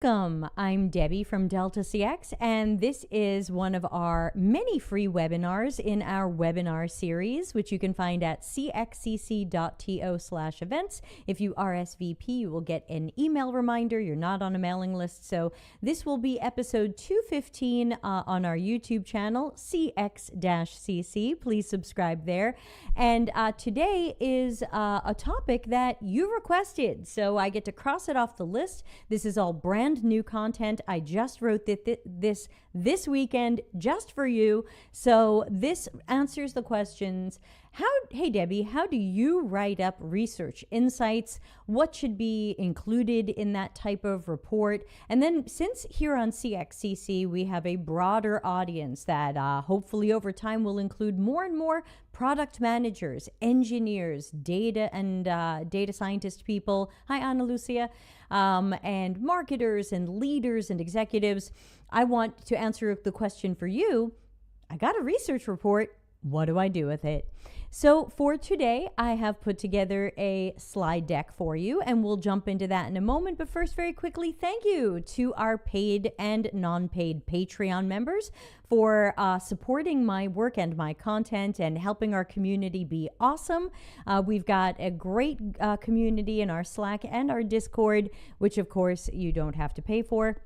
Welcome. I'm Debbie from Delta CX, and this is one of our many free webinars in our webinar series, which you can find at cxcc.to/events. If you RSVP, you will get an email reminder. You're not on a mailing list, so this will be episode 215 on our YouTube channel, CX-CC. Please subscribe there. And today is a topic that you requested, so I get to cross it off the list. This is all brand new content. I just wrote this weekend just for you. So this answers the questions. Hey Debbie, how do you write up research insights? What should be included in that type of report? And then since here on CXCC, we have a broader audience that hopefully over time will include more and more product managers, engineers, data and data scientist people. Hi, Ana Lucia. And marketers and leaders and executives. I want to answer the question for you. I got a research report. What do I do with it? So for today, I have put together a slide deck for you, and we'll jump into that in a moment. But first, very quickly, thank you to our paid and non-paid Patreon members for supporting my work and my content and helping our community be awesome. We've got a great community in our Slack and our Discord, which of course you don't have to pay for.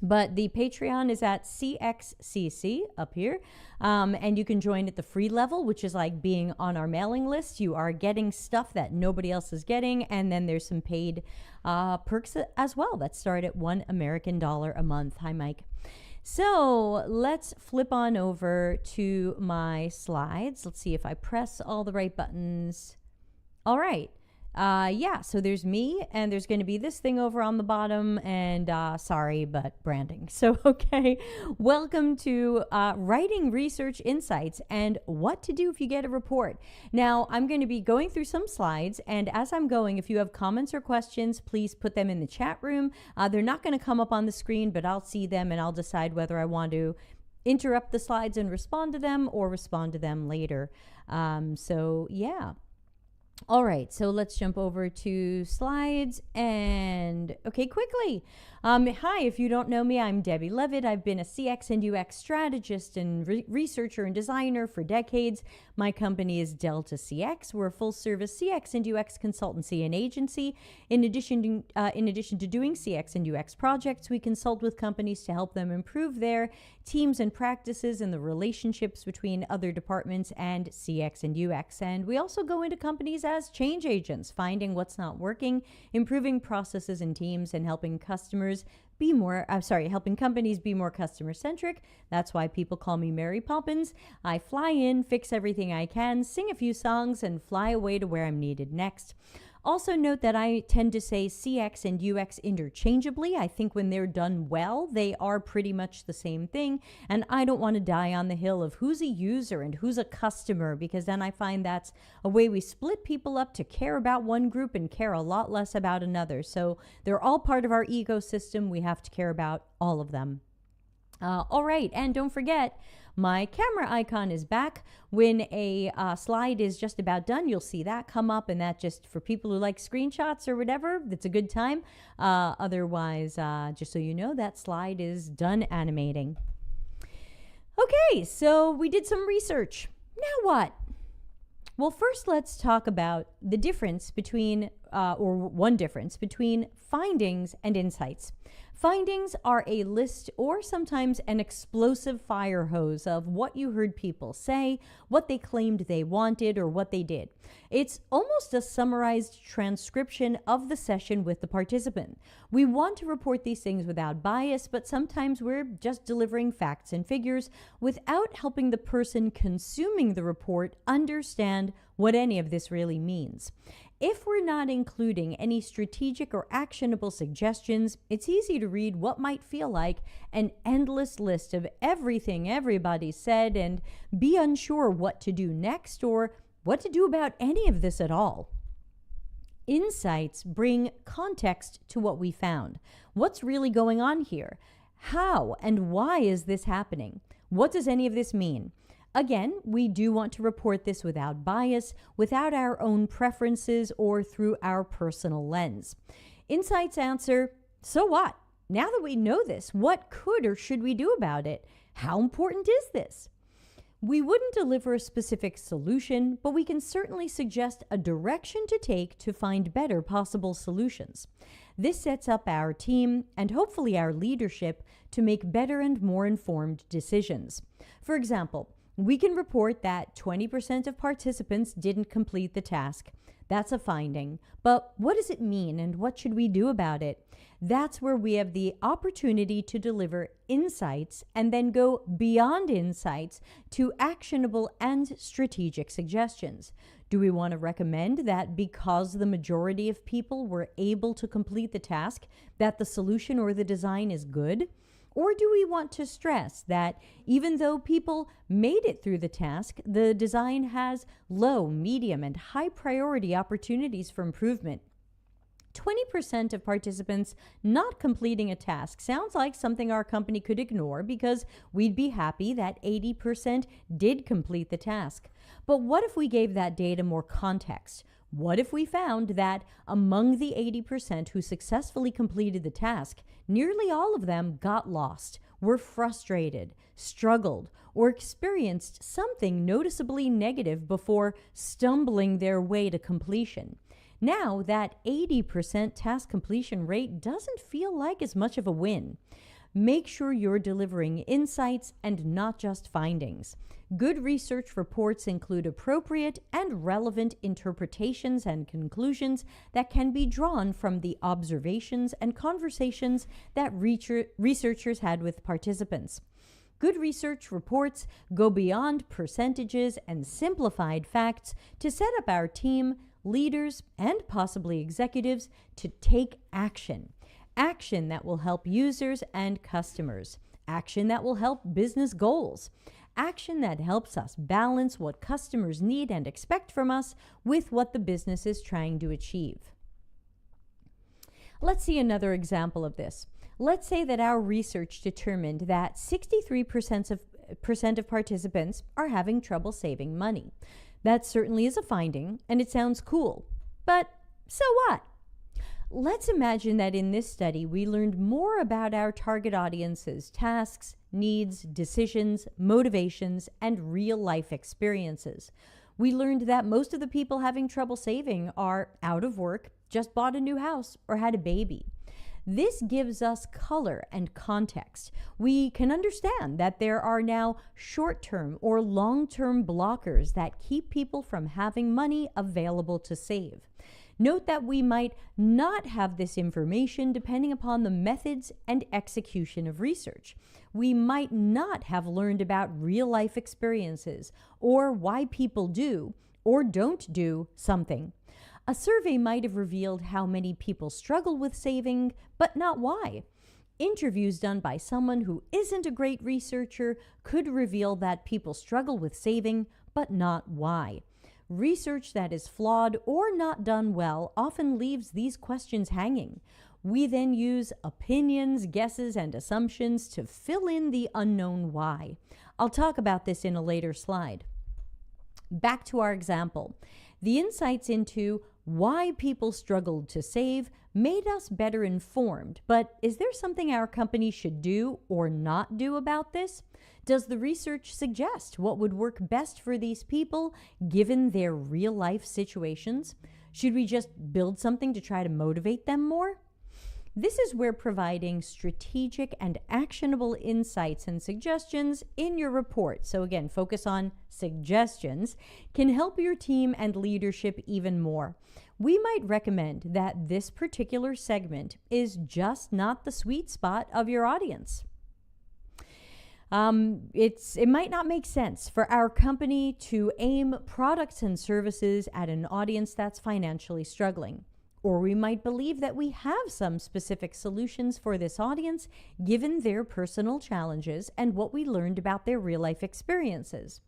But the Patreon is at CXCC up here, and you can join at the free level, which is like being on our mailing list. You are getting stuff that nobody else is getting, and then there's some paid perks as well that start at $1 American a month. Hi, Mike. So let's flip on over to my slides. Let's see if I press all the right buttons. All right. So there's me, and there's going to be this thing over on the bottom, and sorry, but branding. So, okay, welcome to Writing Research Insights and what to do if you get a report. Now, I'm going to be going through some slides, and as I'm going, if you have comments or questions, please put them in the chat room. They're not going to come up on the screen, but I'll see them, and I'll decide whether I want to interrupt the slides and respond to them or respond to them later. Yeah. All right, so let's jump over to slides and okay, quickly. Hi, if you don't know me, I'm Debbie Levitt. I've been a CX and UX strategist and researcher and designer for decades. My company is Delta CX. We're a full-service CX and UX consultancy and agency. In addition to doing CX and UX projects, we consult with companies to help them improve their teams and practices and the relationships between other departments and CX and UX. And we also go into companies as change agents, finding what's not working, improving processes and teams, and helping companies be more customer centric. That's why people call me Mary Poppins. I fly in, fix everything I can, sing a few songs, and fly away to where I'm needed next. Also note that I tend to say CX and UX interchangeably. I think when they're done well, they are pretty much the same thing. And I don't want to die on the hill of who's a user and who's a customer, because then I find that's a way we split people up to care about one group and care a lot less about another. So they're all part of our ecosystem. We have to care about all of them. All right, and don't forget, my camera icon is back. When a slide is just about done, you'll see that come up, and that just for people who like screenshots or whatever, that's a good time. Otherwise, just so you know, that slide is done animating. Okay, so we did some research. Now what? Well, first let's talk about the difference between, one difference between findings and insights. Findings are a list or sometimes an explosive fire hose of what you heard people say, what they claimed they wanted, or what they did. It's almost a summarized transcription of the session with the participant. We want to report these things without bias, but sometimes we're just delivering facts and figures without helping the person consuming the report understand what any of this really means. If we're not including any strategic or actionable suggestions, it's easy to read what might feel like an endless list of everything everybody said and be unsure what to do next or what to do about any of this at all. Insights bring context to what we found. What's really going on here? How and why is this happening? What does any of this mean? Again, we do want to report this without bias, without our own preferences, or through our personal lens. Insights answer, so what? Now that we know this, what could or should we do about it? How important is this? We wouldn't deliver a specific solution, but we can certainly suggest a direction to take to find better possible solutions. This sets up our team and hopefully our leadership to make better and more informed decisions. For example, we can report that 20% of participants didn't complete the task. That's a finding. But what does it mean and what should we do about it? That's where we have the opportunity to deliver insights and then go beyond insights to actionable and strategic suggestions. Do we want to recommend that because the majority of people were able to complete the task, that the solution or the design is good? Or do we want to stress that even though people made it through the task, the design has low, medium, and high priority opportunities for improvement? 20% of participants not completing a task sounds like something our company could ignore because we'd be happy that 80% did complete the task. But what if we gave that data more context? What if we found that among the 80% who successfully completed the task, nearly all of them got lost, were frustrated, struggled, or experienced something noticeably negative before stumbling their way to completion? Now, that 80% task completion rate doesn't feel like as much of a win. Make sure you're delivering insights and not just findings. Good research reports include appropriate and relevant interpretations and conclusions that can be drawn from the observations and conversations that researchers had with participants. Good research reports go beyond percentages and simplified facts to set up our team, leaders, and possibly executives to take action. Action that will help users and customers. Action that will help business goals. Action that helps us balance what customers need and expect from us with what the business is trying to achieve. Let's see another example of this. Let's say that our research determined that 63% of participants are having trouble saving money. That certainly is a finding, and it sounds cool. But so what? Let's imagine that in this study, we learned more about our target audience's tasks, needs, decisions, motivations, and real-life experiences. We learned that most of the people having trouble saving are out of work, just bought a new house, or had a baby. This gives us color and context. We can understand that there are now short-term or long-term blockers that keep people from having money available to save. Note that we might not have this information depending upon the methods and execution of research. We might not have learned about real-life experiences or why people do or don't do something. A survey might have revealed how many people struggle with saving, but not why. Interviews done by someone who isn't a great researcher could reveal that people struggle with saving, but not why. Research that is flawed or not done well often leaves these questions hanging. We then use opinions, guesses, and assumptions to fill in the unknown why. I'll talk about this in a later slide. Back to our example. The insights into why people struggled to save made us better informed, but is there something our company should do or not do about this? Does the research suggest what would work best for these people given their real-life situations? Should we just build something to try to motivate them more? This is where providing strategic and actionable insights and suggestions in your report, so again, focus on suggestions, can help your team and leadership even more. We might recommend that this particular segment is just not the sweet spot of your audience. It might not make sense for our company to aim products and services at an audience that's financially struggling. Or we might believe that we have some specific solutions for this audience given their personal challenges and what we learned about their real-life experiences.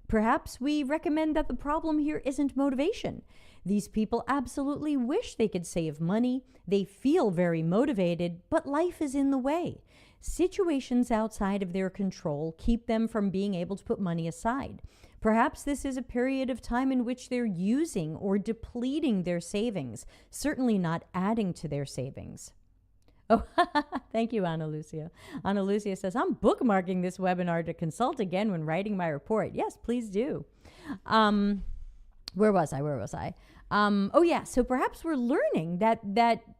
Perhaps we recommend that the problem here isn't motivation. These people absolutely wish they could save money. They feel very motivated, but life is in the way. Situations outside of their control keep them from being able to put money aside. Perhaps this is a period of time in which they're using or depleting their savings, certainly not adding to their savings. Oh, thank you, Ana Lucia. Ana Lucia says, I'm bookmarking this webinar to consult again when writing my report. Yes, please do. Where was I? Oh yeah, so perhaps we're learning that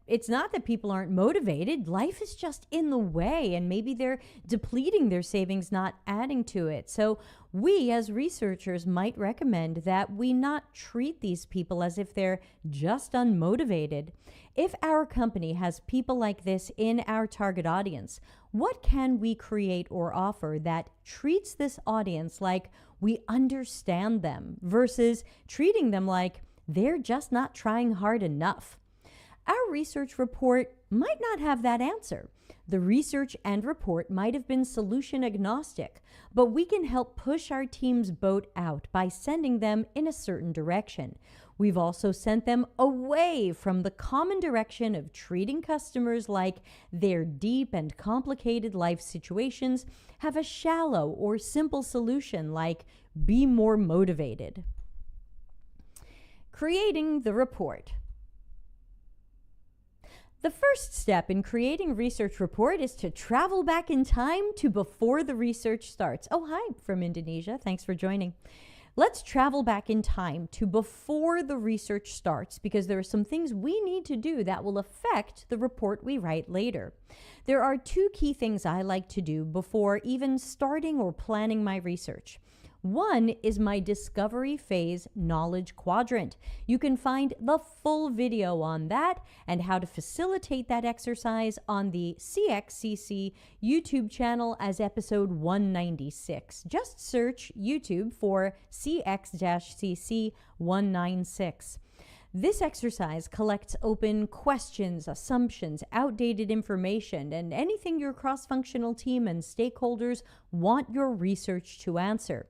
it's not that people aren't motivated. Life is just in the way, and maybe they're depleting their savings, not adding to it. So we as researchers might recommend that we not treat these people as if they're just unmotivated. If our company has people like this in our target audience, what can we create or offer that treats this audience like we understand them versus treating them like they're just not trying hard enough? Our research report might not have that answer. The research and report might have been solution agnostic, but we can help push our team's boat out by sending them in a certain direction. We've also sent them away from the common direction of treating customers like their deep and complicated life situations have a shallow or simple solution like be more motivated. Creating the report. The first step in creating a research report is to travel back in time to before the research starts. Oh, hi from Indonesia. Thanks for joining. Let's travel back in time to before the research starts because there are some things we need to do that will affect the report we write later. There are two key things I like to do before even starting or planning my research. One is my discovery phase knowledge quadrant. You can find the full video on that and how to facilitate that exercise on the CXCC YouTube channel as episode 196. Just search YouTube for CX-CC 196. This exercise collects open questions, assumptions, outdated information, and anything your cross-functional team and stakeholders want your research to answer.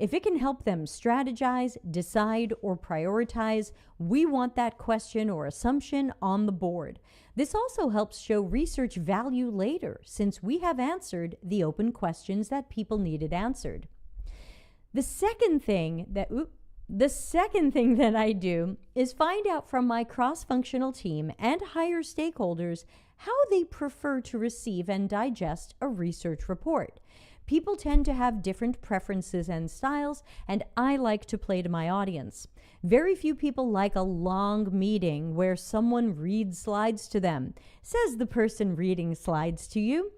If it can help them strategize, decide, or prioritize, we want that question or assumption on the board. This also helps show research value later, since we have answered the open questions that people needed answered. The second thing that I do is find out from my cross-functional team and higher stakeholders how they prefer to receive and digest a research report. People tend to have different preferences and styles, and I like to play to my audience. Very few people like a long meeting where someone reads slides to them, says the person reading slides to you.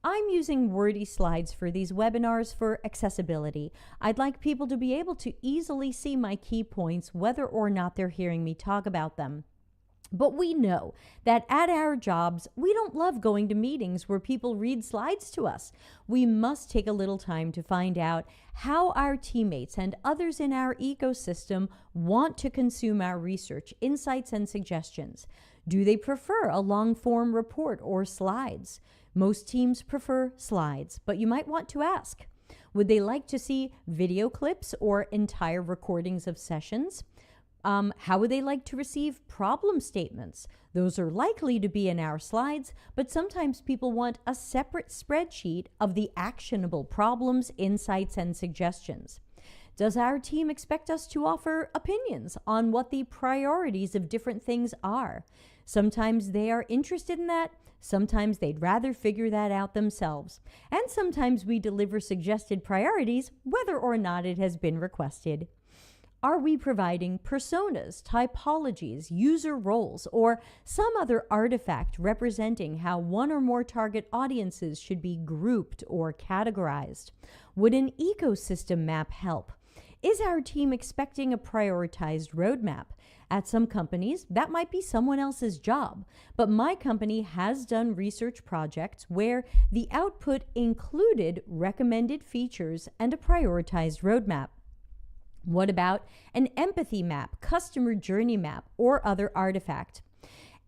I'm using wordy slides for these webinars for accessibility. I'd like people to be able to easily see my key points whether or not they're hearing me talk about them. But we know that at our jobs, we don't love going to meetings where people read slides to us. We must take a little time to find out how our teammates and others in our ecosystem want to consume our research, insights, and suggestions. Do they prefer a long-form report or slides? Most teams prefer slides, but you might want to ask, would they like to see video clips or entire recordings of sessions? How would they like to receive problem statements? Those are likely to be in our slides, but sometimes people want a separate spreadsheet of the actionable problems, insights, and suggestions. Does our team expect us to offer opinions on what the priorities of different things are? Sometimes they are interested in that. Sometimes they'd rather figure that out themselves. And sometimes we deliver suggested priorities whether or not it has been requested. Are we providing personas, typologies, user roles, or some other artifact representing how one or more target audiences should be grouped or categorized? Would an ecosystem map help? Is our team expecting a prioritized roadmap? At some companies, that might be someone else's job, but my company has done research projects where the output included recommended features and a prioritized roadmap. What about an empathy map, customer journey map, or other artifact?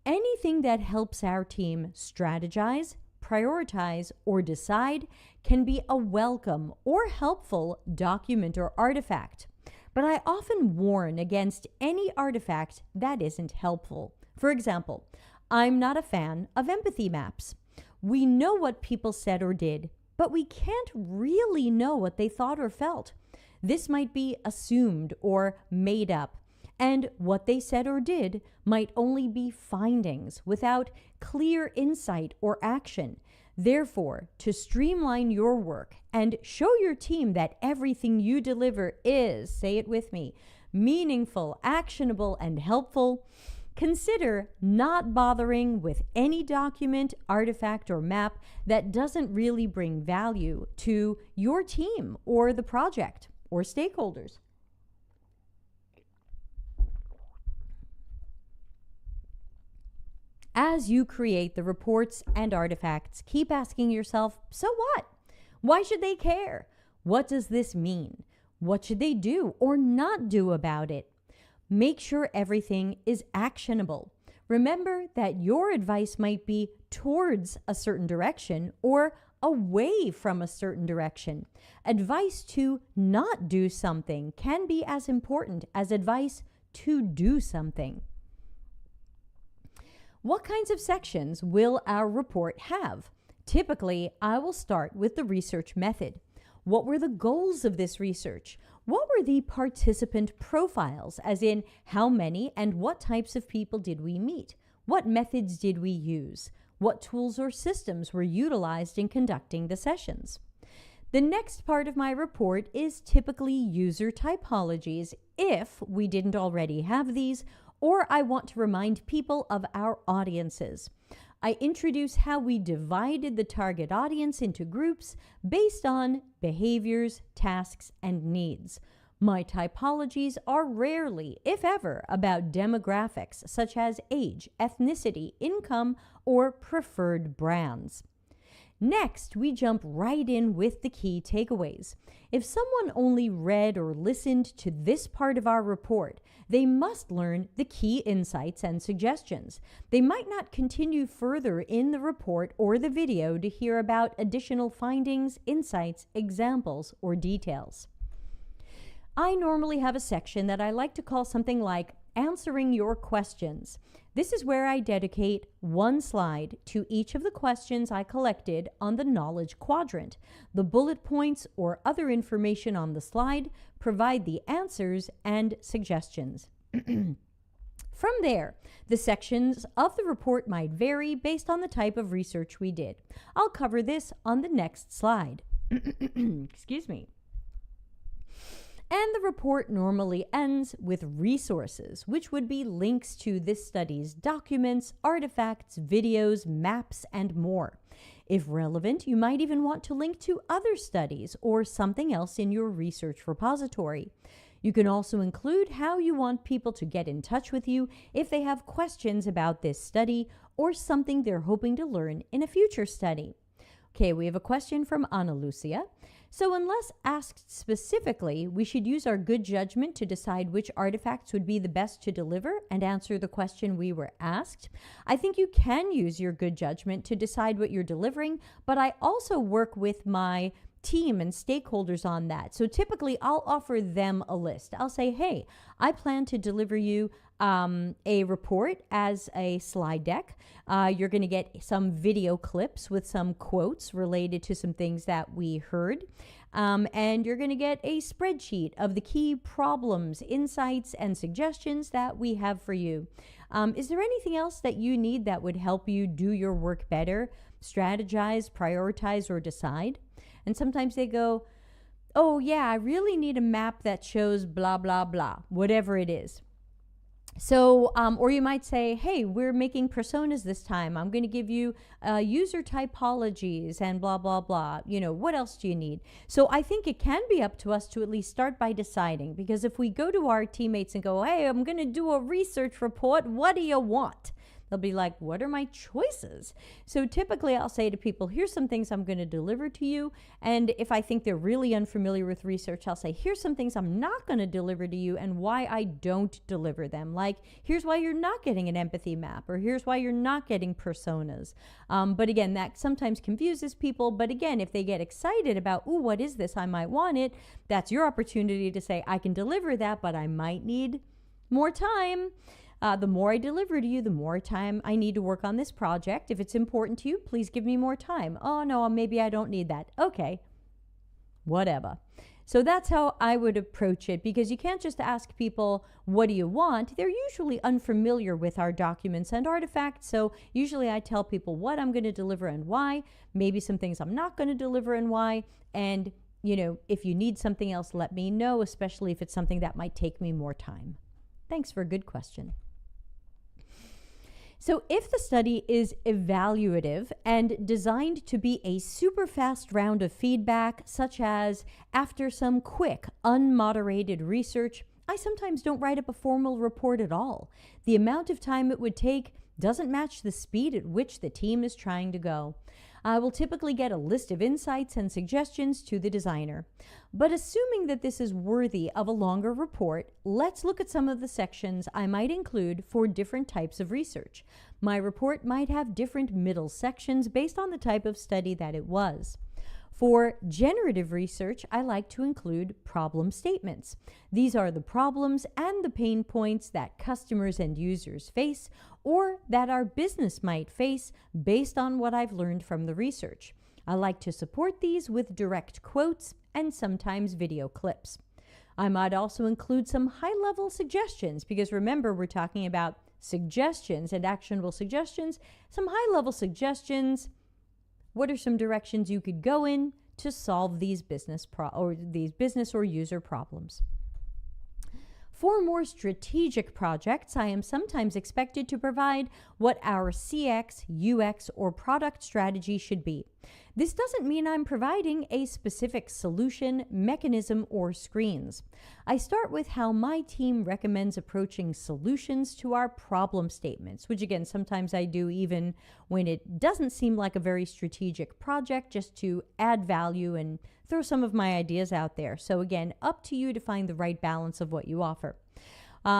Anything that helps our team strategize, prioritize, or decide can be a welcome or helpful document or artifact. But I often warn against any artifact that isn't helpful. For example, I'm not a fan of empathy maps. We know what people said or did, but we can't really know what they thought or felt. This might be assumed or made up. and what they said or did might only be findings without clear insight or action. Therefore, to streamline your work and show your team that everything you deliver is, say it with me, meaningful, actionable, and helpful, consider not bothering with any document, artifact, or map that doesn't really bring value to your team or the project or stakeholders. As you create the reports and artifacts, keep asking yourself, so what? Why should they care? What does this mean? What should they do or not do about it? Make sure everything is actionable. Remember that your advice might be towards a certain direction or away from a certain direction. Advice to not do something can be as important as advice to do something. What kinds of sections will our report have? Typically, I will start with the research method. What were the goals of this research? What were the participant profiles, as in how many and what types of people did we meet? What methods did we use? What tools or systems were utilized in conducting the sessions? The next part of my report is typically user typologies, if we didn't already have these, or I want to remind people of our audiences. I introduce how we divided the target audience into groups based on behaviors, tasks, and needs. My typologies are rarely, if ever, about demographics such as age, ethnicity, income, or preferred brands. Next, we jump right in with the key takeaways. If someone only read or listened to this part of our report, they must learn the key insights and suggestions. They might not continue further in the report or the video to hear about additional findings, insights, examples, or details. I normally have a section that I like to call something like Answering Your Questions. This is where I dedicate one slide to each of the questions I collected on the knowledge quadrant. The bullet points or other information on the slide provide the answers and suggestions. From there, the sections of the report might vary based on the type of research we did. I'll cover this on the next slide. Excuse me. And the report normally ends with resources, which would be links to this study's documents, artifacts, videos, maps, and more. If relevant, you might even want to link to other studies or something else in your research repository. You can also include how you want people to get in touch with you if they have questions about this study or something they're hoping to learn in a future study. Okay, we have a question from Ana Lucia. So unless asked specifically, we should use our good judgment to decide which artifacts would be the best to deliver and answer the question we were asked. I think you can use your good judgment to decide what you're delivering, but I also work with my team and stakeholders on that. So typically I'll offer them a list. I'll say, hey, I plan to deliver you a report as a slide deck. You're going to get some video clips with some quotes related to some things that we heard. And you're going to get a spreadsheet of the key problems, insights, and suggestions that we have for you. Is there anything else that you need that would help you do your work better, strategize, prioritize, or decide? And sometimes they go, oh yeah, I really need a map that shows blah, blah, blah, whatever it is. So, or you might say, hey, we're making personas this time. I'm going to give you user typologies and blah, blah, blah. You know, what else do you need? So I think it can be up to us to at least start by deciding, because if we go to our teammates and go, hey, I'm going to do a research report, what do you want? They'll be like, what are my choices? So typically I'll say to people, here's some things I'm going to deliver to you. And if I think they're really unfamiliar with research, I'll say, here's some things I'm not going to deliver to you and why I don't deliver them. Like, here's why you're not getting an empathy map, or here's why you're not getting personas. But again, that sometimes confuses people. But again, if they get excited about, ooh, what is this? I might want it. That's your opportunity to say, I can deliver that, but I might need more time. The more I deliver to you, the more time I need to work on this project. If it's important to you, please give me more time. Oh, no, maybe I don't need that. Okay, whatever. So that's how I would approach it, because you can't just ask people, what do you want? They're usually unfamiliar with our documents and artifacts. So usually I tell people what I'm going to deliver and why, maybe some things I'm not going to deliver and why. And, if you need something else, let me know, especially if it's something that might take me more time. Thanks for a good question. So if the study is evaluative and designed to be a super fast round of feedback, such as after some quick, unmoderated research, I sometimes don't write up a formal report at all. The amount of time it would take doesn't match the speed at which the team is trying to go. I will typically get a list of insights and suggestions to the designer. But assuming that this is worthy of a longer report, let's look at some of the sections I might include for different types of research. My report might have different middle sections based on the type of study that it was. For generative research, I like to include problem statements. These are the problems and the pain points that customers and users face, or that our business might face based on what I've learned from the research. I like to support these with direct quotes and sometimes video clips. I might also include some high-level suggestions, because remember, we're talking about suggestions and actionable suggestions. Some high-level suggestions. What are some directions you could go in to solve these business or user problems? For more strategic projects, I am sometimes expected to provide what our CX, UX, or product strategy should be. This doesn't mean I'm providing a specific solution, mechanism, or screens. I start with how my team recommends approaching solutions to our problem statements, which again, sometimes I do even when it doesn't seem like a very strategic project, just to add value and throw some of my ideas out there. So again, up to you to find the right balance of what you offer.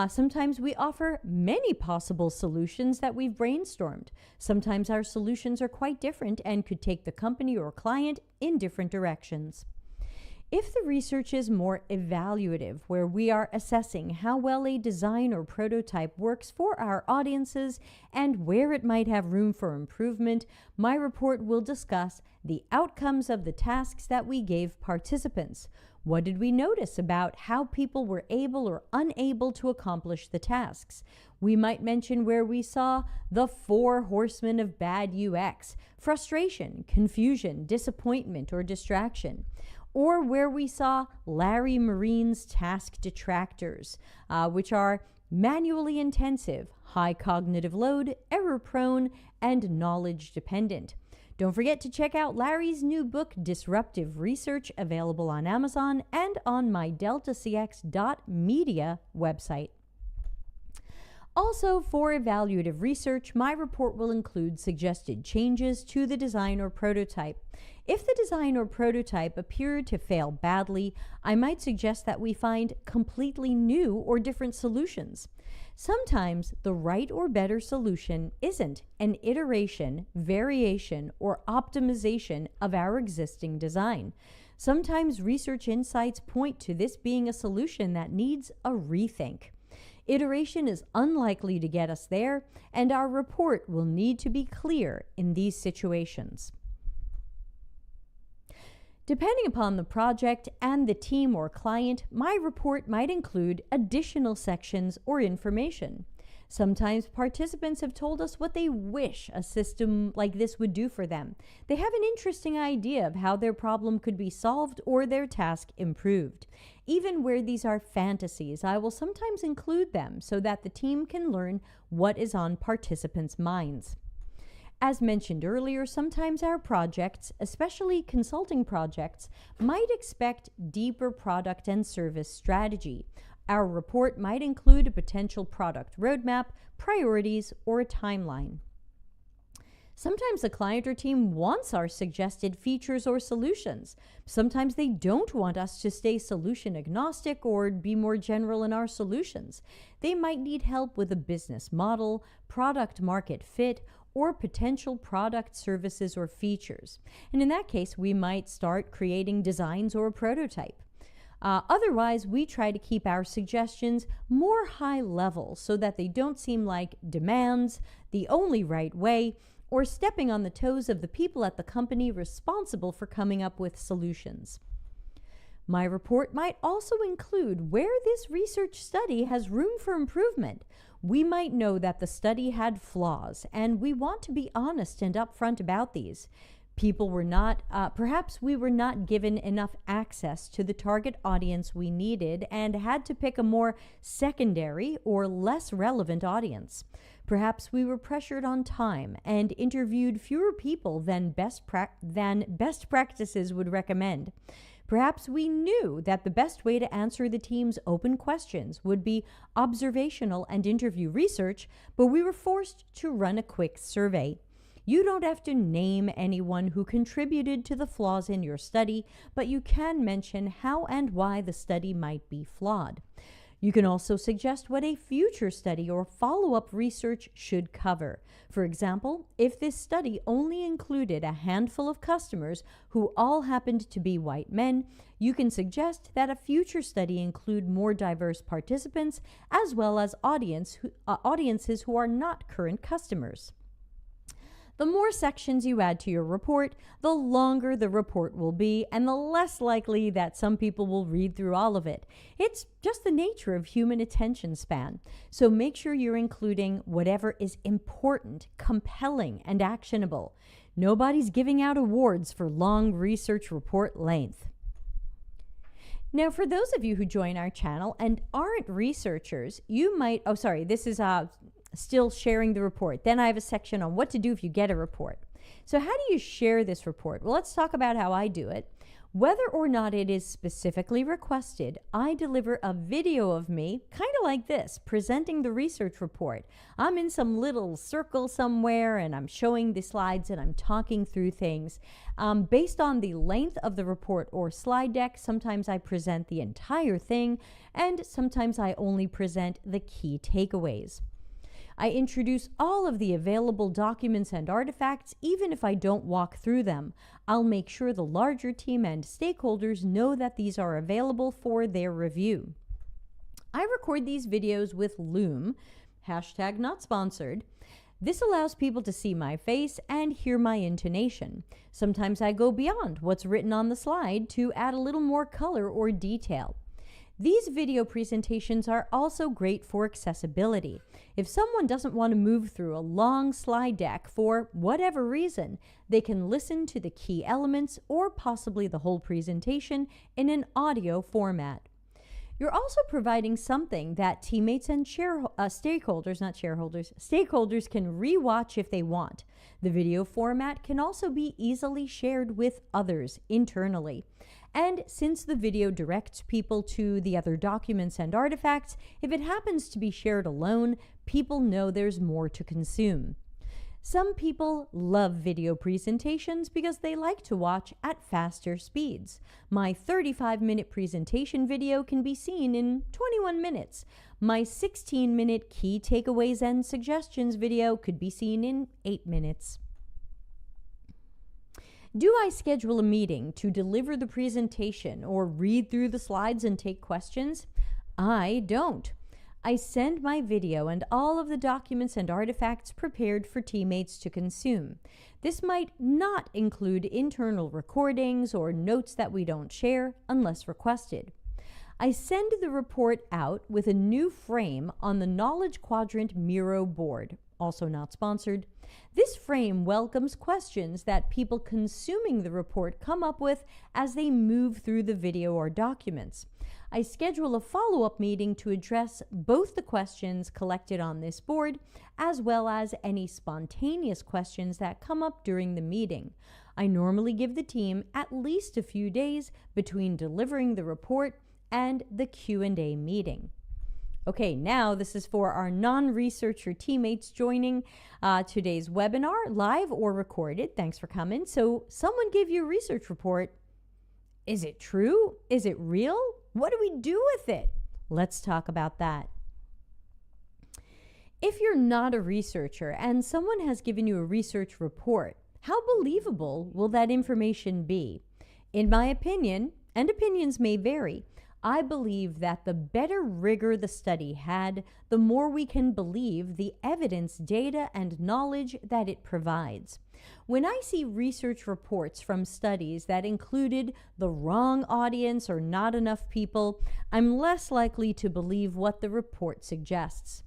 Sometimes we offer many possible solutions that we've brainstormed. Sometimes our solutions are quite different and could take the company or client in different directions. If the research is more evaluative, where we are assessing how well a design or prototype works for our audiences and where it might have room for improvement, my report will discuss the outcomes of the tasks that we gave participants. What did we notice about how people were able or unable to accomplish the tasks? We might mention where we saw the 4 horsemen of bad UX: frustration, confusion, disappointment, or distraction. Or where we saw Larry Marine's task detractors, which are manually intensive, high cognitive load, error-prone, and knowledge-dependent. Don't forget to check out Larry's new book, Disruptive Research, available on Amazon and on my deltacx.media website. Also, for evaluative research, my report will include suggested changes to the design or prototype. If the design or prototype appeared to fail badly, I might suggest that we find completely new or different solutions. Sometimes the right or better solution isn't an iteration, variation, or optimization of our existing design. Sometimes research insights point to this being a solution that needs a rethink. Iteration is unlikely to get us there, and our report will need to be clear in these situations. Depending upon the project and the team or client, my report might include additional sections or information. Sometimes participants have told us what they wish a system like this would do for them. They have an interesting idea of how their problem could be solved or their task improved. Even where these are fantasies, I will sometimes include them so that the team can learn what is on participants' minds. As mentioned earlier, sometimes our projects, especially consulting projects, might expect deeper product and service strategy. Our report might include a potential product roadmap, priorities, or a timeline. Sometimes the client or team wants our suggested features or solutions. Sometimes they don't want us to stay solution agnostic or be more general in our solutions. They might need help with a business model, product market fit, or potential product services or features. And in that case, we might start creating designs or a prototype. Otherwise, we try to keep our suggestions more high level so that they don't seem like demands, the only right way, or stepping on the toes of the people at the company responsible for coming up with solutions. My report might also include where this research study has room for improvement. We might know that the study had flaws, and we want to be honest and upfront about these. Perhaps we were not given enough access to the target audience we needed and had to pick a more secondary or less relevant audience. Perhaps we were pressured on time and interviewed fewer people than best practices would recommend. Perhaps we knew that the best way to answer the team's open questions would be observational and interview research, but we were forced to run a quick survey. You don't have to name anyone who contributed to the flaws in your study, but you can mention how and why the study might be flawed. You can also suggest what a future study or follow-up research should cover. For example, if this study only included a handful of customers who all happened to be white men, you can suggest that a future study include more diverse participants as well as audiences who are not current customers. The more sections you add to your report, the longer the report will be and the less likely that some people will read through all of it. It's just the nature of human attention span. So make sure you're including whatever is important, compelling, and actionable. Nobody's giving out awards for long research report length. Now, for those of you who join our channel and aren't researchers, you might, this is still sharing the report. Then I have a section on what to do if you get a report. So how do you share this report? Well, let's talk about how I do it. Whether or not it is specifically requested, I deliver a video of me, kind of like this, presenting the research report. I'm in some little circle somewhere and I'm showing the slides and I'm talking through things. Based on the length of the report or slide deck, sometimes I present the entire thing and sometimes I only present the key takeaways. I introduce all of the available documents and artifacts, even if I don't walk through them. I'll make sure the larger team and stakeholders know that these are available for their review. I record these videos with Loom, #not-sponsored. This allows people to see my face and hear my intonation. Sometimes I go beyond what's written on the slide to add a little more color or detail. These video presentations are also great for accessibility. If someone doesn't want to move through a long slide deck for whatever reason, they can listen to the key elements or possibly the whole presentation in an audio format. You're also providing something that teammates and stakeholders can re-watch if they want. The video format can also be easily shared with others internally. And since the video directs people to the other documents and artifacts, if it happens to be shared alone, people know there's more to consume. Some people love video presentations because they like to watch at faster speeds. My 35-minute presentation video can be seen in 21 minutes. My 16-minute key takeaways and suggestions video could be seen in 8 minutes. Do I schedule a meeting to deliver the presentation or read through the slides and take questions? I don't. I send my video and all of the documents and artifacts prepared for teammates to consume. This might not include internal recordings or notes that we don't share unless requested. I send the report out with a new frame on the Knowledge Quadrant Miro board, also not sponsored. This frame welcomes questions that people consuming the report come up with as they move through the video or documents. I schedule a follow-up meeting to address both the questions collected on this board as well as any spontaneous questions that come up during the meeting. I normally give the team at least a few days between delivering the report and the Q&A meeting. Okay, now this is for our non-researcher teammates joining today's webinar, live or recorded. Thanks for coming. So someone gave you a research report. Is it true? Is it real? What do we do with it? Let's talk about that. If you're not a researcher and someone has given you a research report, how believable will that information be? In my opinion, and opinions may vary, I believe that the better rigor the study had, the more we can believe the evidence, data, and knowledge that it provides. When I see research reports from studies that included the wrong audience or not enough people, I'm less likely to believe what the report suggests.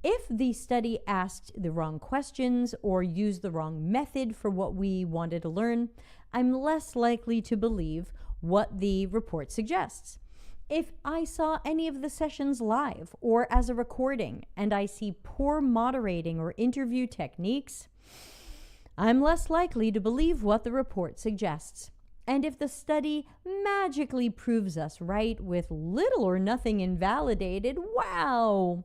If the study asked the wrong questions or used the wrong method for what we wanted to learn, I'm less likely to believe what the report suggests. If I saw any of the sessions live or as a recording and I see poor moderating or interview techniques, I'm less likely to believe what the report suggests. And if the study magically proves us right with little or nothing invalidated, wow!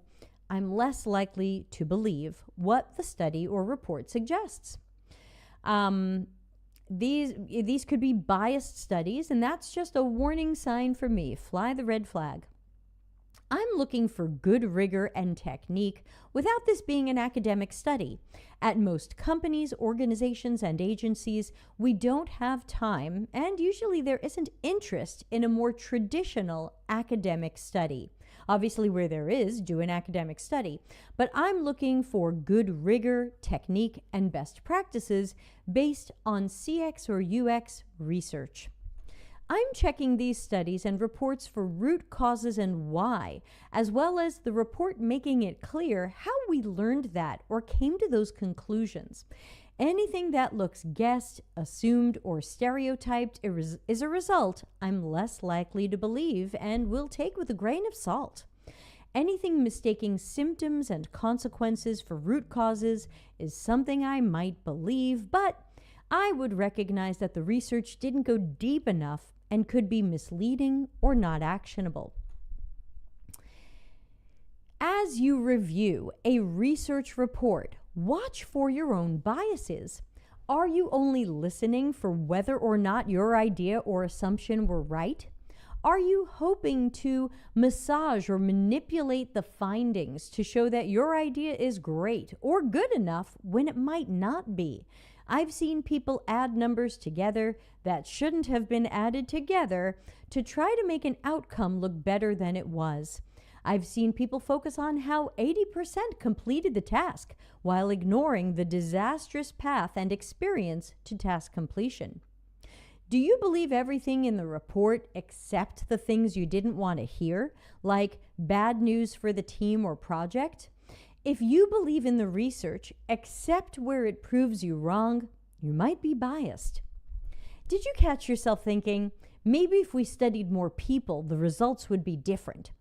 I'm less likely to believe what the study or report suggests. These could be biased studies, and that's just a warning sign for me. Fly the red flag. I'm looking for good rigor and technique without this being an academic study. At most companies, organizations, and agencies, we don't have time, and usually there isn't interest in a more traditional academic study. Obviously, where there is, do an academic study. But I'm looking for good rigor, technique, and best practices based on CX or UX research. I'm checking these studies and reports for root causes and why, as well as the report making it clear how we learned that or came to those conclusions. Anything that looks guessed, assumed, or stereotyped is a result I'm less likely to believe and will take with a grain of salt. Anything mistaking symptoms and consequences for root causes is something I might believe, but I would recognize that the research didn't go deep enough and could be misleading or not actionable. As you review a research report, watch for your own biases. Are you only listening for whether or not your idea or assumption were right? Are you hoping to massage or manipulate the findings to show that your idea is great or good enough when it might not be? I've seen people add numbers together that shouldn't have been added together to try to make an outcome look better than it was. I've seen people focus on how 80% completed the task while ignoring the disastrous path and experience to task completion. Do you believe everything in the report except the things you didn't want to hear, like bad news for the team or project? If you believe in the research except where it proves you wrong, you might be biased. Did you catch yourself thinking, maybe if we studied more people, the results would be different?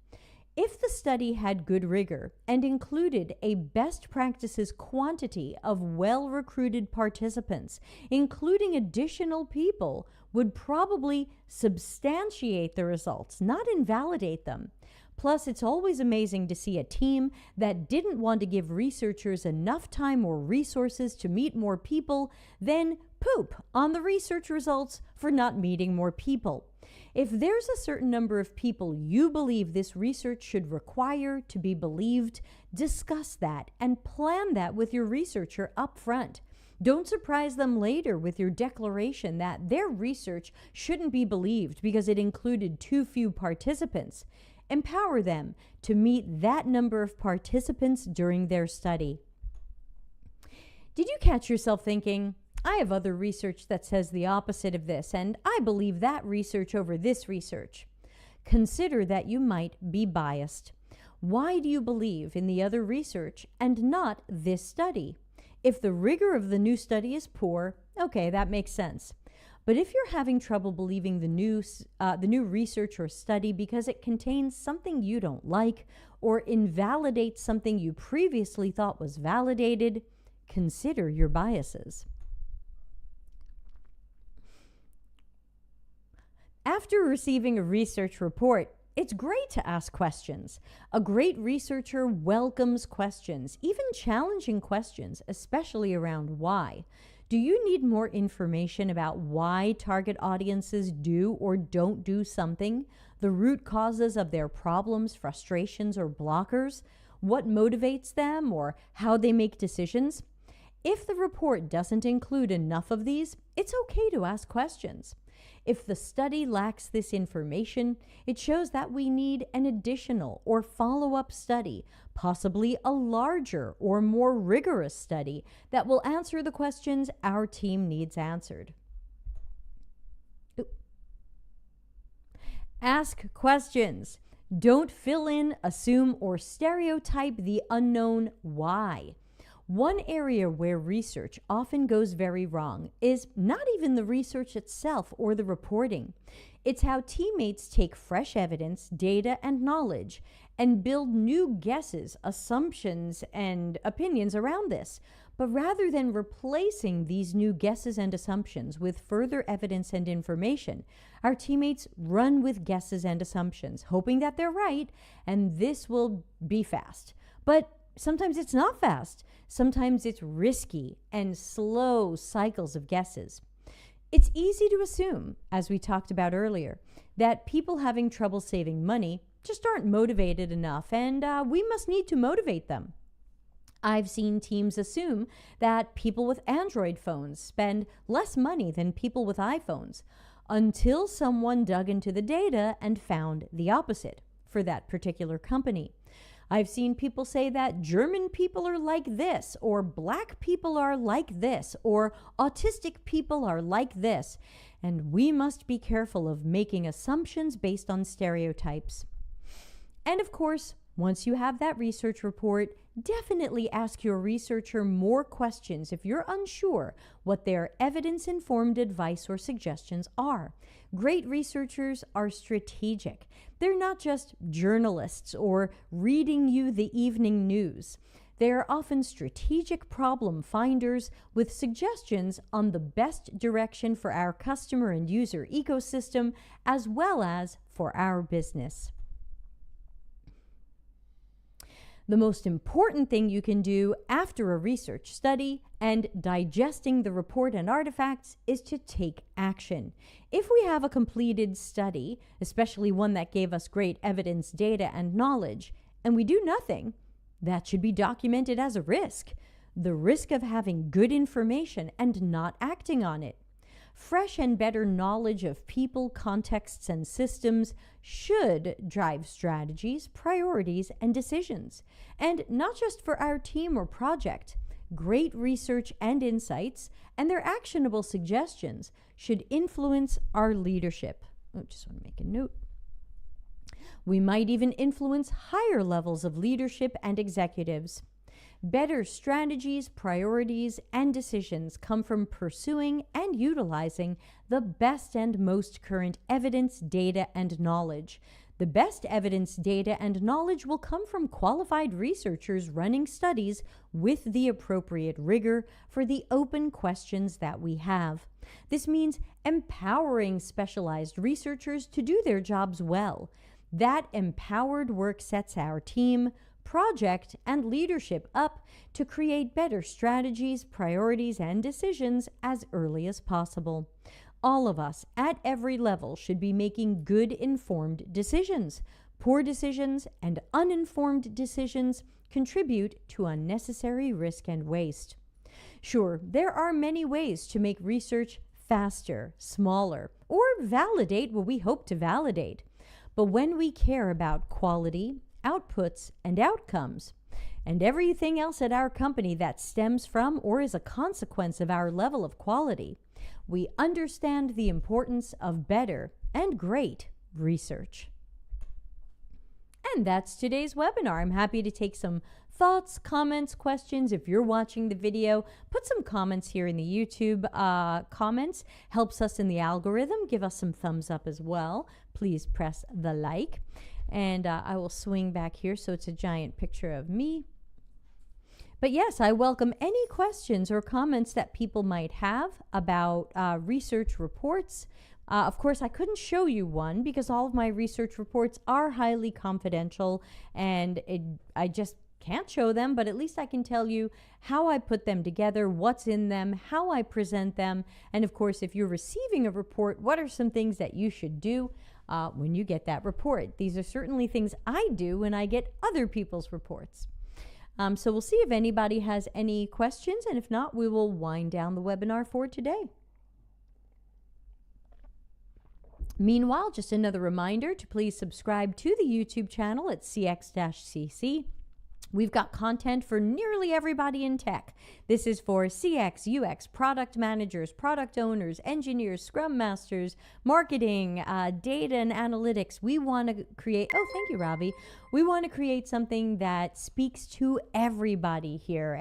If the study had good rigor and included a best practices quantity of well-recruited participants, including additional people, would probably substantiate the results, not invalidate them. Plus, it's always amazing to see a team that didn't want to give researchers enough time or resources to meet more people, then poop on the research results for not meeting more people. If there's a certain number of people you believe this research should require to be believed, discuss that and plan that with your researcher up front. Don't surprise them later with your declaration that their research shouldn't be believed because it included too few participants. Empower them to meet that number of participants during their study. Did you catch yourself thinking, I have other research that says the opposite of this, and I believe that research over this research? Consider that you might be biased. Why do you believe in the other research and not this study? If the rigor of the new study is poor, okay, that makes sense. But if you're having trouble believing the new research or study because it contains something you don't like or invalidates something you previously thought was validated, consider your biases. After receiving a research report, it's great to ask questions. A great researcher welcomes questions, even challenging questions, especially around why. Do you need more information about why target audiences do or don't do something, the root causes of their problems, frustrations, or blockers, what motivates them, or how they make decisions? If the report doesn't include enough of these, it's okay to ask questions. If the study lacks this information, it shows that we need an additional or follow-up study, possibly a larger or more rigorous study that will answer the questions our team needs answered. Ask questions. Don't fill in, assume, or stereotype the unknown why. One area where research often goes very wrong is not even the research itself or the reporting. It's how teammates take fresh evidence, data, and knowledge and build new guesses, assumptions, and opinions around this. But rather than replacing these new guesses and assumptions with further evidence and information, our teammates run with guesses and assumptions, hoping that they're right, and this will be fast. But sometimes it's not fast. Sometimes it's risky and slow cycles of guesses. It's easy to assume, as we talked about earlier, that people having trouble saving money just aren't motivated enough, and we must need to motivate them. I've seen teams assume that people with Android phones spend less money than people with iPhones until someone dug into the data and found the opposite for that particular company. I've seen people say that German people are like this, or black people are like this, or autistic people are like this, and we must be careful of making assumptions based on stereotypes. And of course, once you have that research report, definitely ask your researcher more questions if you're unsure what their evidence-informed advice or suggestions are. Great researchers are strategic. They're not just journalists or reading you the evening news. They are often strategic problem finders with suggestions on the best direction for our customer and user ecosystem, as well as for our business. The most important thing you can do after a research study and digesting the report and artifacts is to take action. If we have a completed study, especially one that gave us great evidence, data, and knowledge, and we do nothing, that should be documented as a risk. The risk of having good information and not acting on it. Fresh and better knowledge of people, contexts, and systems should drive strategies, priorities, and decisions. And not just for our team or project. Great research and insights and their actionable suggestions should influence our leadership. I just want to make a note. We might even influence higher levels of leadership and executives. Better strategies, priorities, and decisions come from pursuing and utilizing the best and most current evidence, data, and knowledge. The best evidence, data, and knowledge will come from qualified researchers running studies with the appropriate rigor for the open questions that we have. This means empowering specialized researchers to do their jobs well. That empowered work sets our team, project, and leadership up to create better strategies, priorities, and decisions as early as possible. All of us at every level should be making good informed decisions. Poor decisions and uninformed decisions contribute to unnecessary risk and waste. Sure, there are many ways to make research faster, smaller, or validate what we hope to validate. But when we care about quality, outputs, and outcomes, and everything else at our company that stems from or is a consequence of our level of quality, we understand the importance of better and great research. And that's today's webinar. I'm happy to take some thoughts, comments, questions. If you're watching the video, put some comments here in the YouTube comments. Helps us in the algorithm. Give us some thumbs up as well. Please press the like. And I will swing back here so it's a giant picture of me. But yes, I welcome any questions or comments that people might have about research reports. Of course, I couldn't show you one because all of my research reports are highly confidential and I just can't show them, but at least I can tell you how I put them together, what's in them, how I present them, and of course, if you're receiving a report, what are some things that you should do when you get that report. These are certainly things I do when I get other people's reports. So we'll see if anybody has any questions, and if not, we will wind down the webinar for today. Meanwhile, just another reminder to please subscribe to the YouTube channel at CX-CC. We've got content for nearly everybody in tech. This is for CX, UX, product managers, product owners, engineers, scrum masters, marketing, data and analytics. We want to create, oh, thank you, Ravi. We want to create something that speaks to everybody here,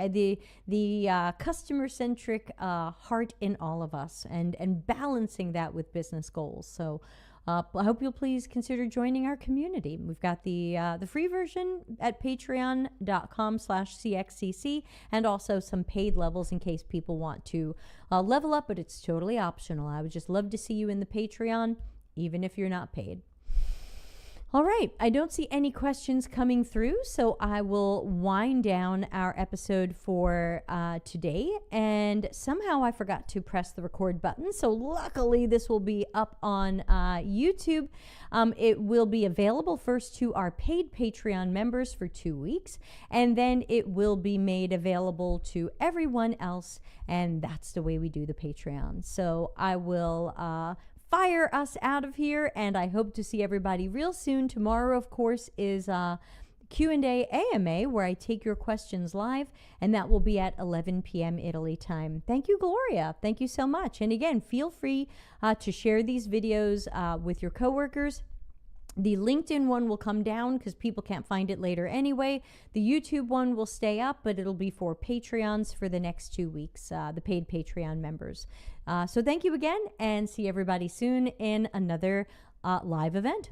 the customer-centric heart in all of us, and balancing that with business goals. So I hope you'll please consider joining our community. We've got the free version at patreon.com/CXCC, and also some paid levels in case people want to level up, but it's totally optional. I would just love to see you in the Patreon, even if you're not paid. All right, I don't see any questions coming through, so I will wind down our episode for today. And somehow I forgot to press the record button, so luckily this will be up on YouTube. It will be available first to our paid Patreon members for 2 weeks, and then it will be made available to everyone else, and that's the way we do the Patreon. So I will fire us out of here, and I hope to see everybody real soon. Tomorrow, of course, is Q&A AMA, where I take your questions live, and that will be at 11 p.m. Italy time. Thank you, Gloria. Thank you so much. And again, feel free to share these videos with your coworkers. The LinkedIn one will come down because people can't find it later anyway. The YouTube one will stay up, but it'll be for Patreons for the next 2 weeks, the paid Patreon members. So thank you again, and see everybody soon in another live event.